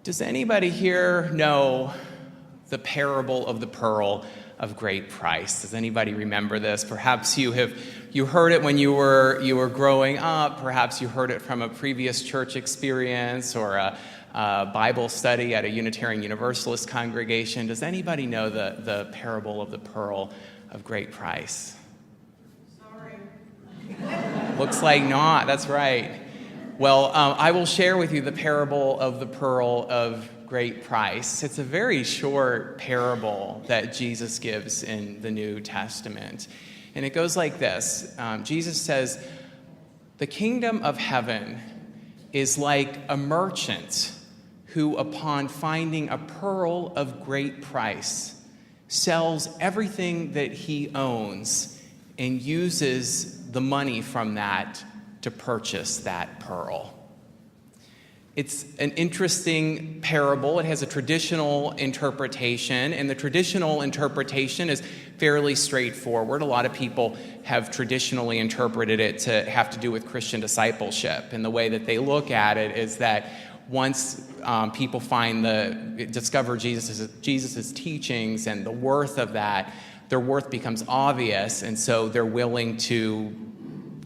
Does anybody here know the parable of the pearl of great price? Does anybody remember this? Perhaps you heard it when you were growing up. Perhaps you heard it from a previous church experience or a Bible study at a Unitarian Universalist congregation. Does anybody know the parable of the pearl of great price? Sorry. Looks like not. That's right. Well, I will share with you the parable of the pearl of great price. It's a very short parable that Jesus gives in the New Testament. And it goes like this. Jesus says, "The kingdom of heaven is like a merchant who, upon finding a pearl of great price, sells everything that he owns and uses the money from that to purchase that pearl." It's an interesting parable. It has a traditional interpretation, and the traditional interpretation is fairly straightforward. A lot of people have traditionally interpreted it to have to do with Christian discipleship, and the way that they look at it is that once people discover Jesus's teachings and the worth of that, their worth becomes obvious, and so they're willing to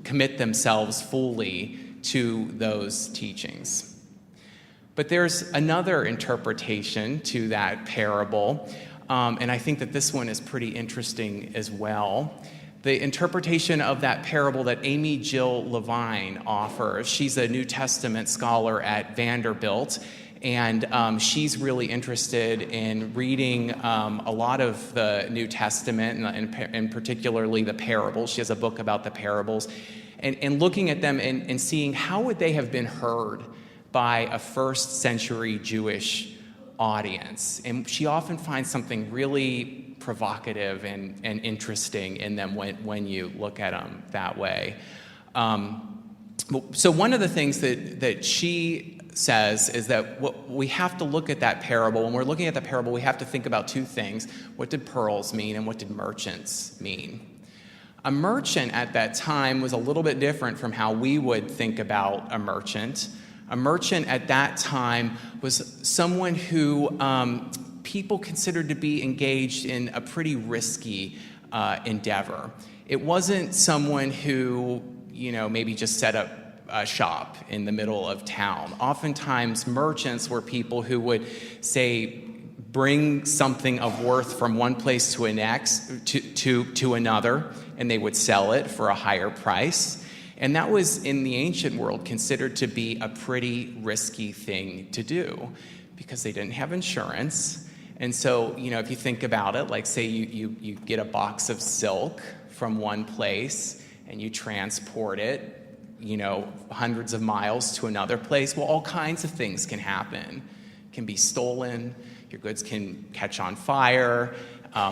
commit themselves fully to those teachings. But there's another interpretation to that parable, and I think that this one is pretty interesting as well. The interpretation of that parable that Amy Jill Levine offers, she's a New Testament scholar at Vanderbilt, and she's really interested in reading a lot of the New Testament, and particularly the parables. She has a book about the parables, and looking at them and seeing how would they have been heard by a first century Jewish audience. And she often finds something really provocative and interesting in them when you look at them that way. So one of the things that she says is that we have to look at that parable. When we're looking at the parable, we have to think about two things. What did pearls mean and what did merchants mean? A merchant at that time was a little bit different from how we would think about a merchant. A merchant at that time was someone who people considered to be engaged in a pretty risky endeavor. It wasn't someone who, maybe just set up a shop in the middle of town. Oftentimes, merchants were people who would, say, bring something of worth from one place to another, and they would sell it for a higher price. And that was, in the ancient world, considered to be a pretty risky thing to do because they didn't have insurance. And so, if you think about it, like say you get a box of silk from one place and you transport it, hundreds of miles to another place, well, all kinds of things can happen. It can be stolen, your goods can catch on fire,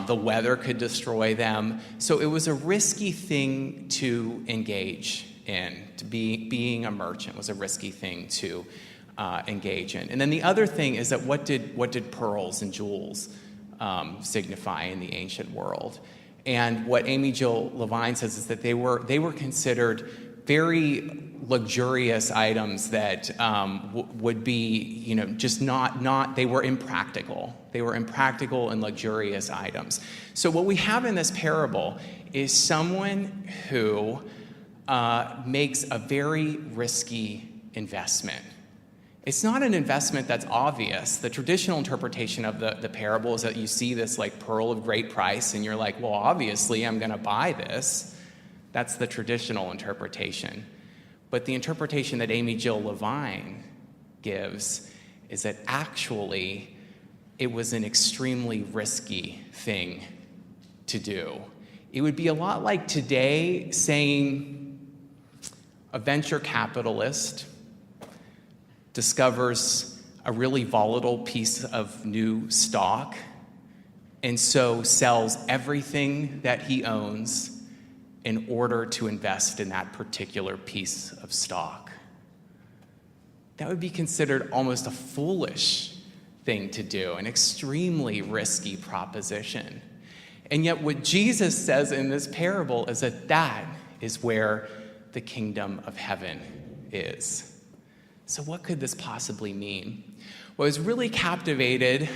the weather could destroy them. So it was a risky thing to engage in. Being a merchant was a risky thing to engage in. And then the other thing is that what did pearls and jewels signify in the ancient world? And what Amy Jill Levine says is that they were considered very luxurious items that would be, just not, they were impractical. They were impractical and luxurious items. So what we have in this parable is someone who makes a very risky investment. It's not an investment that's obvious. The traditional interpretation of the parable is that you see this like pearl of great price and you're like, well, obviously I'm going to buy this. That's the traditional interpretation. But the interpretation that Amy Jill Levine gives is that actually it was an extremely risky thing to do. It would be a lot like today saying a venture capitalist discovers a really volatile piece of new stock and so sells everything that he owns in order to invest in that particular piece of stock. That would be considered almost a foolish thing to do, an extremely risky proposition. And yet what Jesus says in this parable is that is where the kingdom of heaven is. So what could this possibly mean? Well, I was really captivated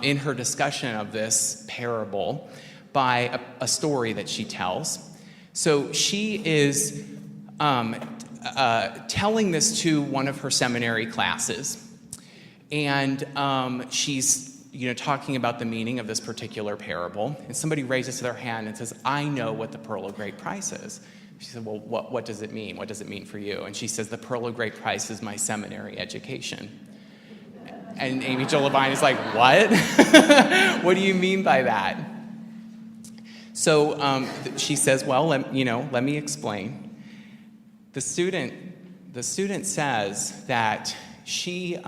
in her discussion of this parable by a story that she tells. So she is telling this to one of her seminary classes, and she's talking about the meaning of this particular parable, and somebody raises their hand and says, I know what the pearl of great price is. She said, well, what does it mean? What does it mean for you? And she says, the pearl of great price is my seminary education. And Amy Jo Levine is like, what? What do you mean by that? So she says, well, let me explain. The student says that she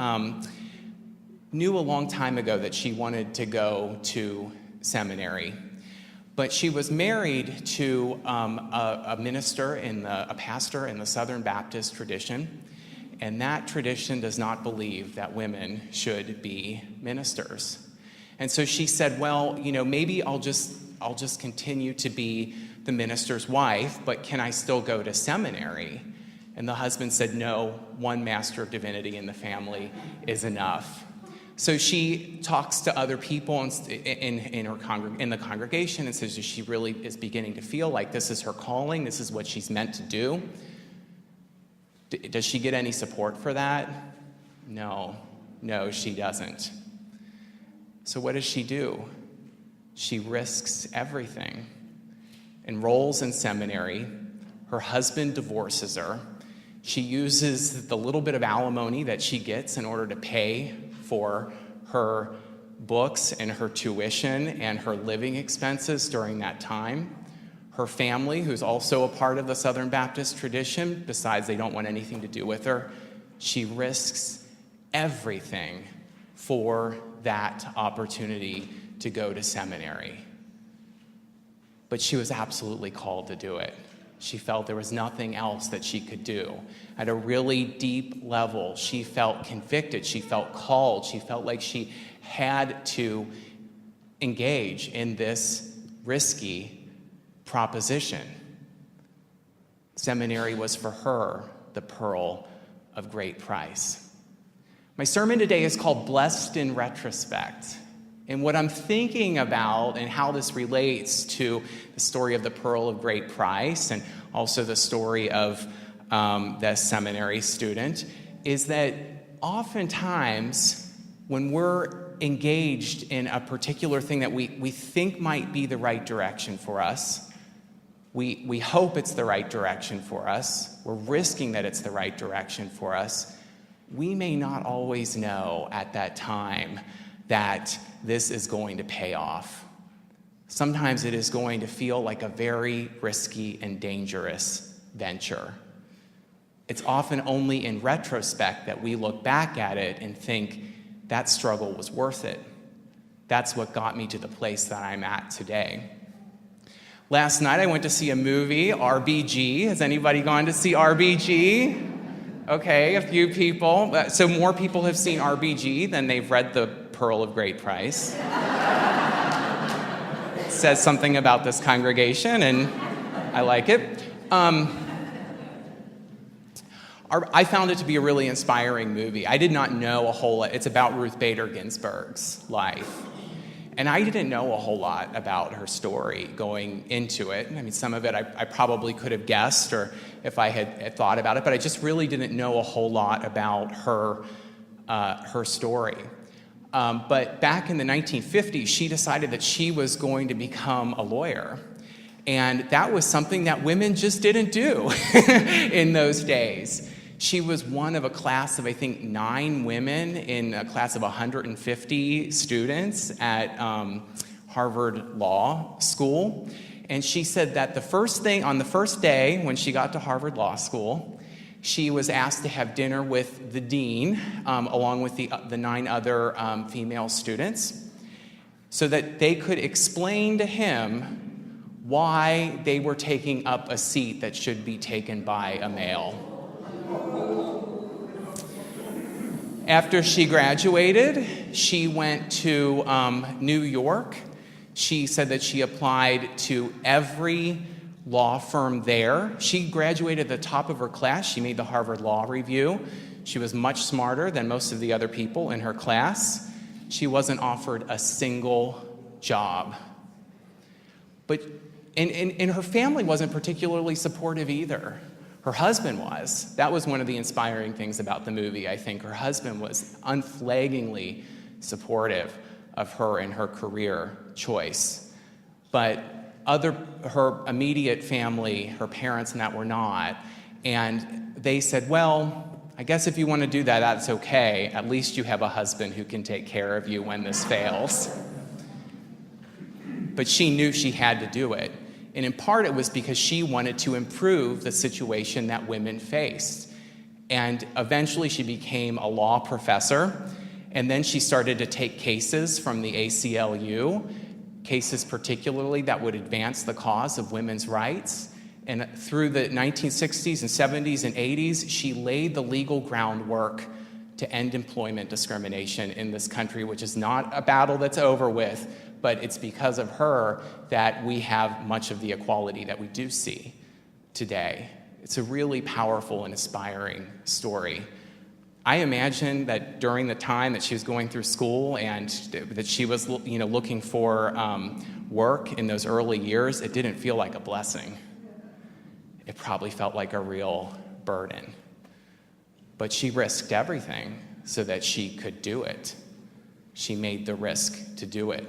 knew a long time ago that she wanted to go to seminary, but she was married to a pastor in the Southern Baptist tradition, and that tradition does not believe that women should be ministers. And so she said, well, maybe I'll just continue to be the minister's wife, but can I still go to seminary? And the husband said, no, one master of divinity in the family is enough. So she talks to other people in the congregation and says that she really is beginning to feel like this is her calling, this is what she's meant to do. Does she get any support for that? No, she doesn't. So what does she do? She risks everything. Enrolls in seminary. Her husband divorces her. She uses the little bit of alimony that she gets in order to pay for her books and her tuition and her living expenses during that time. Her family, who's also a part of the Southern Baptist tradition, decides they don't want anything to do with her. She risks everything for that opportunity to go to seminary. But she was absolutely called to do it. She felt there was nothing else that she could do. At a really deep level, she felt convicted. She felt called. She felt like she had to engage in this risky proposition. Seminary was for her the pearl of great price. My sermon today is called Blessed in Retrospect. And what I'm thinking about and how this relates to the story of the pearl of great price and also the story of the seminary student is that oftentimes when we're engaged in a particular thing that we think might be the right direction for us, we hope it's the right direction for us, we're risking that it's the right direction for us, we may not always know at that time that this is going to pay off. Sometimes it is going to feel like a very risky and dangerous venture. It's often only in retrospect that we look back at it and think, that struggle was worth it. That's what got me to the place that I'm at today. Last night I went to see a movie, RBG. Has anybody gone to see RBG? Okay, a few people. So more people have seen RBG than they've read The Pearl of Great Price. It says something about this congregation, and I like it. I found it to be a really inspiring movie. I did not know a whole lot. It's about Ruth Bader Ginsburg's life. And I didn't know a whole lot about her story going into it. I mean, some of it I probably could have guessed or if I had thought about it, but I just really didn't know a whole lot about her story. But back in the 1950s, she decided that she was going to become a lawyer. And that was something that women just didn't do in those days. She was one of a class of, I think, 9 women in a class of 150 students at Harvard Law School. And she said that on the first day when she got to Harvard Law School, she was asked to have dinner with the dean, along with the 9 other female students, so that they could explain to him why they were taking up a seat that should be taken by a male. After she graduated, she went to New York. She said that she applied to every law firm there. She graduated at the top of her class. She made the Harvard Law Review. She was much smarter than most of the other people in her class. She wasn't offered a single job. But and her family wasn't particularly supportive either. Her husband was. That was one of the inspiring things about the movie, I think. Her husband was unflaggingly supportive of her and her career choice. But her immediate family, her parents and that, were not. And they said, well, I guess if you want to do that, that's okay. At least you have a husband who can take care of you when this fails. But she knew she had to do it. And in part, it was because she wanted to improve the situation that women faced. And eventually, she became a law professor. And then she started to take cases from the ACLU, cases particularly that would advance the cause of women's rights. And through the 1960s and 70s and 80s, she laid the legal groundwork to end employment discrimination in this country, which is not a battle that's over with, but it's because of her that we have much of the equality that we do see today. It's a really powerful and inspiring story. I imagine that during the time that she was going through school and that she was, looking for work in those early years, it didn't feel like a blessing. It probably felt like a real burden. But she risked everything so that she could do it. She made the risk to do it.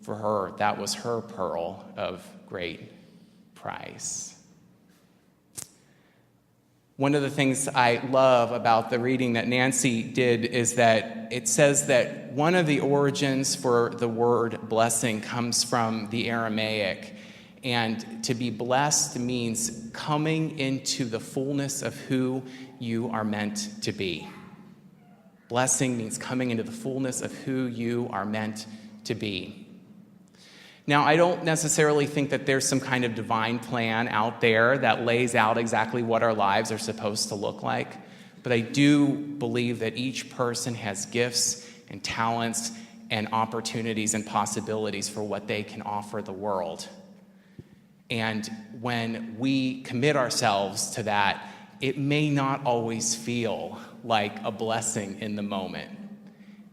For her, that was her pearl of great price. One of the things I love about the reading that Nancy did is that it says that one of the origins for the word blessing comes from the Aramaic. And to be blessed means coming into the fullness of who you are meant to be. Blessing means coming into the fullness of who you are meant to be. Now, I don't necessarily think that there's some kind of divine plan out there that lays out exactly what our lives are supposed to look like, but I do believe that each person has gifts and talents and opportunities and possibilities for what they can offer the world. And when we commit ourselves to that, it may not always feel like a blessing in the moment.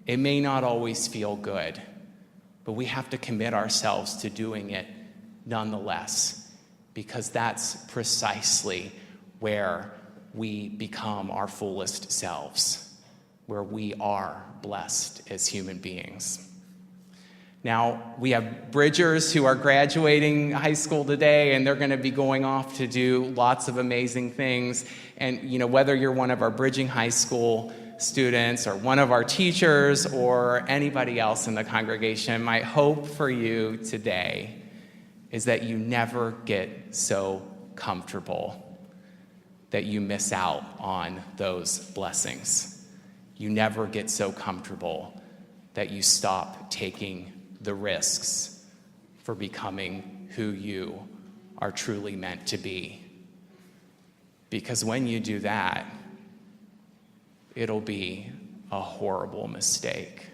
It may not always feel good. But we have to commit ourselves to doing it nonetheless, because that's precisely where we become our fullest selves, where we are blessed as human beings. Now, we have Bridgers who are graduating high school today, and they're going to be going off to do lots of amazing things. And, whether you're one of our bridging high school students or one of our teachers or anybody else in the congregation, my hope for you today is that you never get so comfortable that you miss out on those blessings. You never get so comfortable that you stop taking the risks for becoming who you are truly meant to be. Because when you do that, it'll be a horrible mistake.